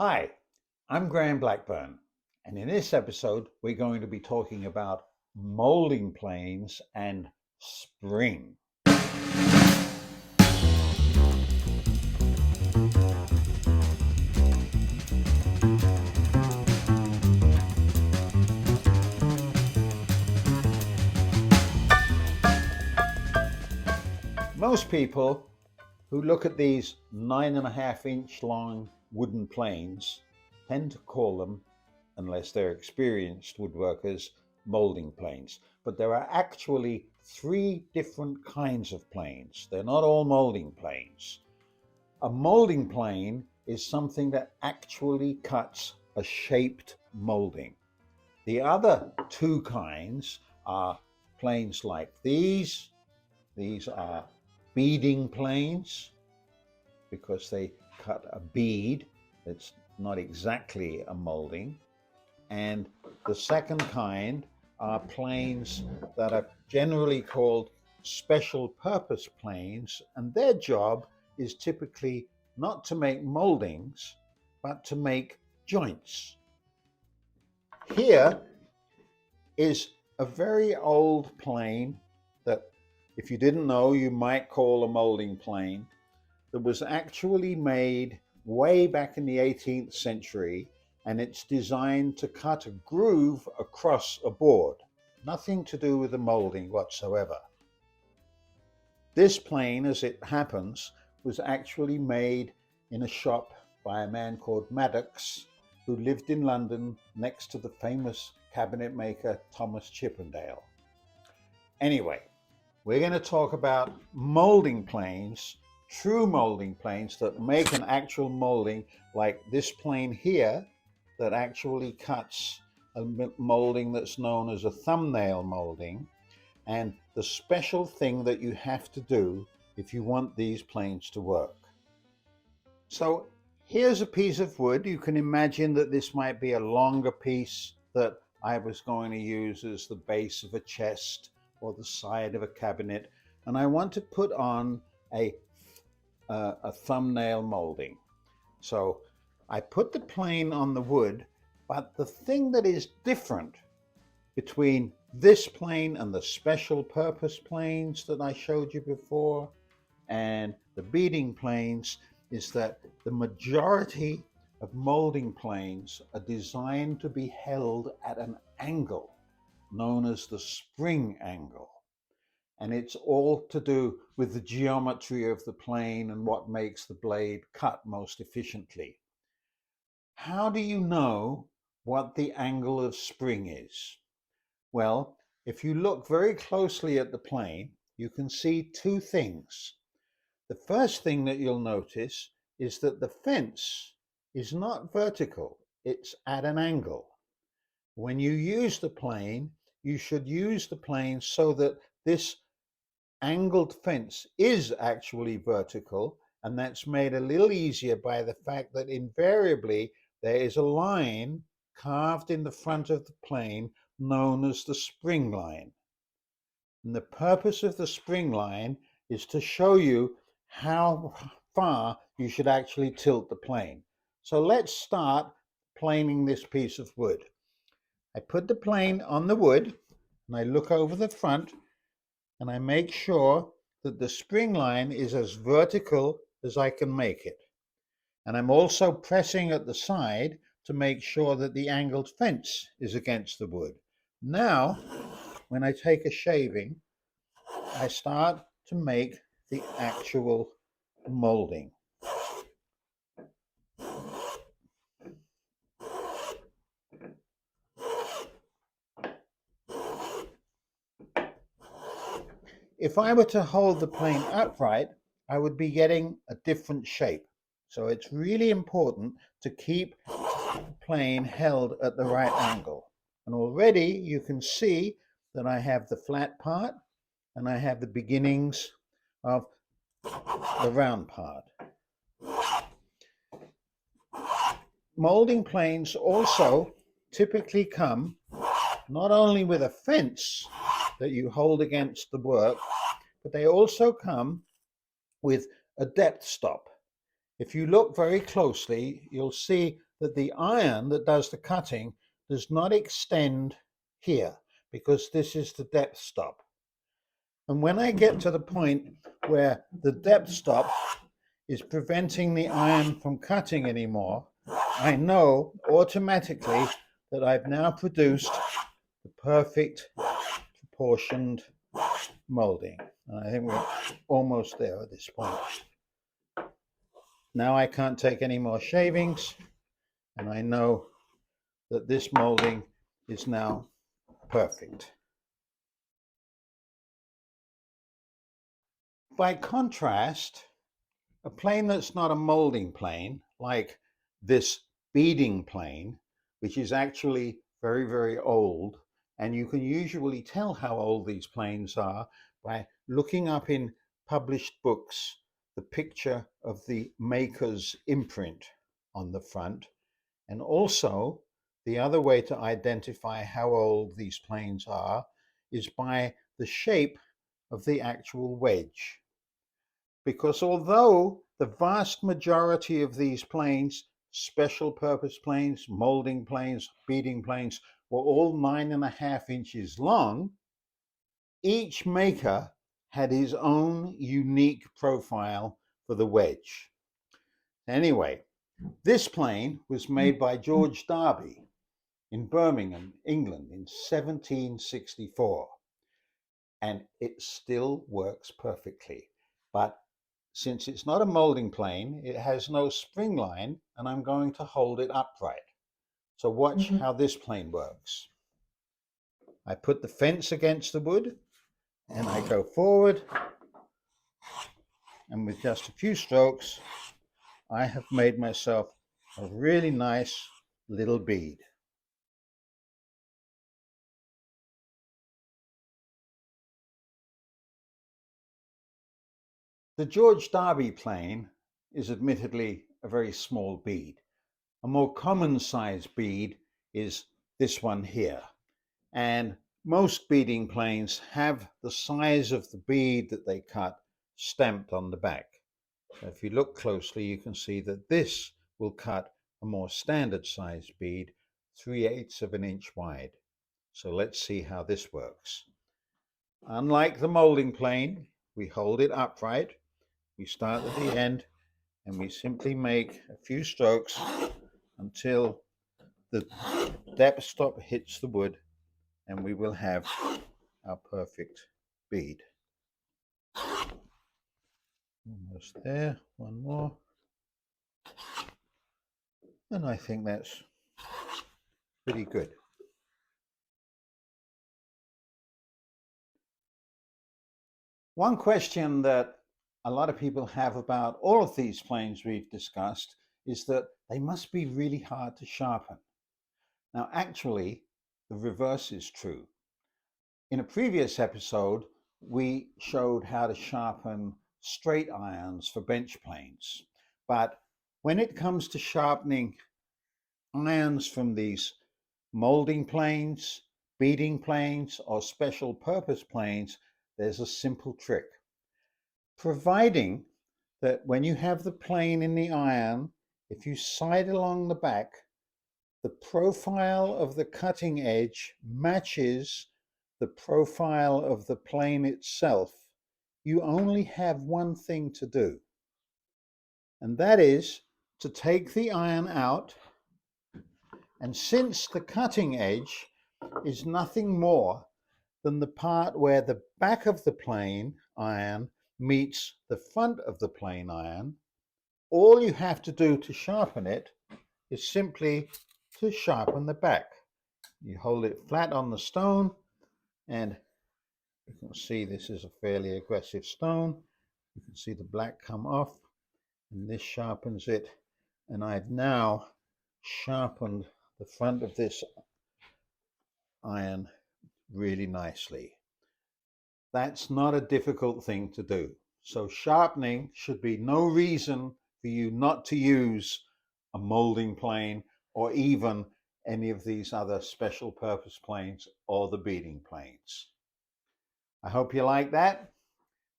Hi, I'm Graham Blackburn, and in this episode, we're going to be talking about molding planes and spring. Most people who look at these 9.5 inch long wooden planes tend to call them, unless they're experienced woodworkers, molding planes. But there are actually three different kinds of planes. They're not all molding planes. A molding plane is something that actually cuts a shaped molding. The other two kinds are planes like these. These are beading planes because they cut a bead that's not exactly a molding. And the second kind are planes that are generally called special purpose planes, and their job is typically not to make moldings, but to make joints. Here is a very old plane that, if you didn't know, you might call a molding plane, that was actually made way back in the 18th century, and it's designed to cut a groove across a board. Nothing to do with the molding whatsoever. This plane, as it happens, was actually made in a shop by a man called Maddox, who lived in London next to the famous cabinet maker Thomas Chippendale. Anyway, we're going to talk about molding planes, true molding planes that make an actual molding, like this plane here that actually cuts a molding that's known as a thumbnail molding, and the special thing that you have to do if you want these planes to work. So here's a piece of wood. You can imagine that this might be a longer piece that I was going to use as the base of a chest or the side of a cabinet, and I want to put on a thumbnail molding. So I put the plane on the wood, but the thing that is different between this plane and the special purpose planes that I showed you before and the beading planes is that the majority of molding planes are designed to be held at an angle known as the spring angle. And it's all to do with the geometry of the plane and what makes the blade cut most efficiently. How do you know what the angle of spring is? Well, if you look very closely at the plane, you can see two things. The first thing that you'll notice is that the fence is not vertical, it's at an angle. When you use the plane, you should use the plane so that this angled fence is actually vertical, and that's made a little easier by the fact that invariably there is a line carved in the front of the plane known as the spring line. And the purpose of the spring line is to show you how far you should actually tilt the plane. So let's start planing this piece of wood. I put the plane on the wood and I look over the front and I make sure that the spring line is as vertical as I can make it. And I'm also pressing at the side to make sure that the angled fence is against the wood. Now, when I take a shaving, I start to make the actual molding. If I were to hold the plane upright, I would be getting a different shape. So it's really important to keep the plane held at the right angle. And already you can see that I have the flat part and I have the beginnings of the round part. Molding planes also typically come not only with a fence that you hold against the work, but they also come with a depth stop. If you look very closely, you'll see that the iron that does the cutting does not extend here because this is the depth stop. And when I get to the point where the depth stop is preventing the iron from cutting anymore, I know automatically that I've now produced the perfect proportioned molding. And I think we're almost there at this point. Now I can't take any more shavings, and I know that this molding is now perfect. By contrast, a plane that's not a molding plane, like this beading plane, which is actually very, very old, and you can usually tell how old these planes are by looking up in published books the picture of the maker's imprint on the front. And also, the other way to identify how old these planes are is by the shape of the actual wedge. Because although the vast majority of these planes, special purpose planes, molding planes, beading planes, were all 9.5 inches long, each maker had his own unique profile for the wedge. Anyway, this plane was made by George Darby in Birmingham, England in 1764, and it still works perfectly. But since it's not a molding plane, it has no spring line, and I'm going to hold it upright. So watch how this plane works. I put the fence against the wood, and I go forward, and with just a few strokes, I have made myself a really nice little bead. The George Darby plane is admittedly a very small bead. A more common size bead is this one here. And most beading planes have the size of the bead that they cut stamped on the back. So if you look closely, you can see that this will cut a more standard size bead, 3/8 of an inch wide. So let's see how this works. Unlike the molding plane, we hold it upright. We start at the end and we simply make a few strokes until the depth stop hits the wood, and we will have our perfect bead. Almost there, one more. And I think that's pretty good. One question that a lot of people have about all of these planes we've discussed is that they must be really hard to sharpen. Now, actually, the reverse is true. In a previous episode, we showed how to sharpen straight irons for bench planes. But when it comes to sharpening irons from these molding planes, beading planes, or special purpose planes, there's a simple trick. Providing that when you have the plane in the iron, if you sight along the back, the profile of the cutting edge matches the profile of the plane itself, you only have one thing to do, and that is to take the iron out, and since the cutting edge is nothing more than the part where the back of the plane iron meets the front of the plane iron, all you have to do to sharpen it is simply to sharpen the back. You hold it flat on the stone, and you can see this is a fairly aggressive stone. You can see the black come off, and this sharpens it. And I've now sharpened the front of this iron really nicely. That's not a difficult thing to do. So sharpening should be no reason for you not to use a molding plane or even any of these other special purpose planes or the beading planes. I hope you like that.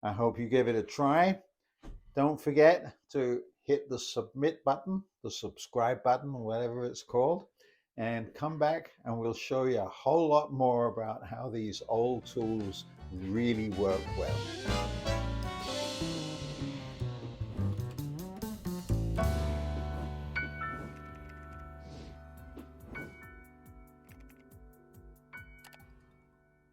I hope you give it a try. Don't forget to hit the submit button, the subscribe button, or whatever it's called, and come back and we'll show you a whole lot more about how these old tools really work well.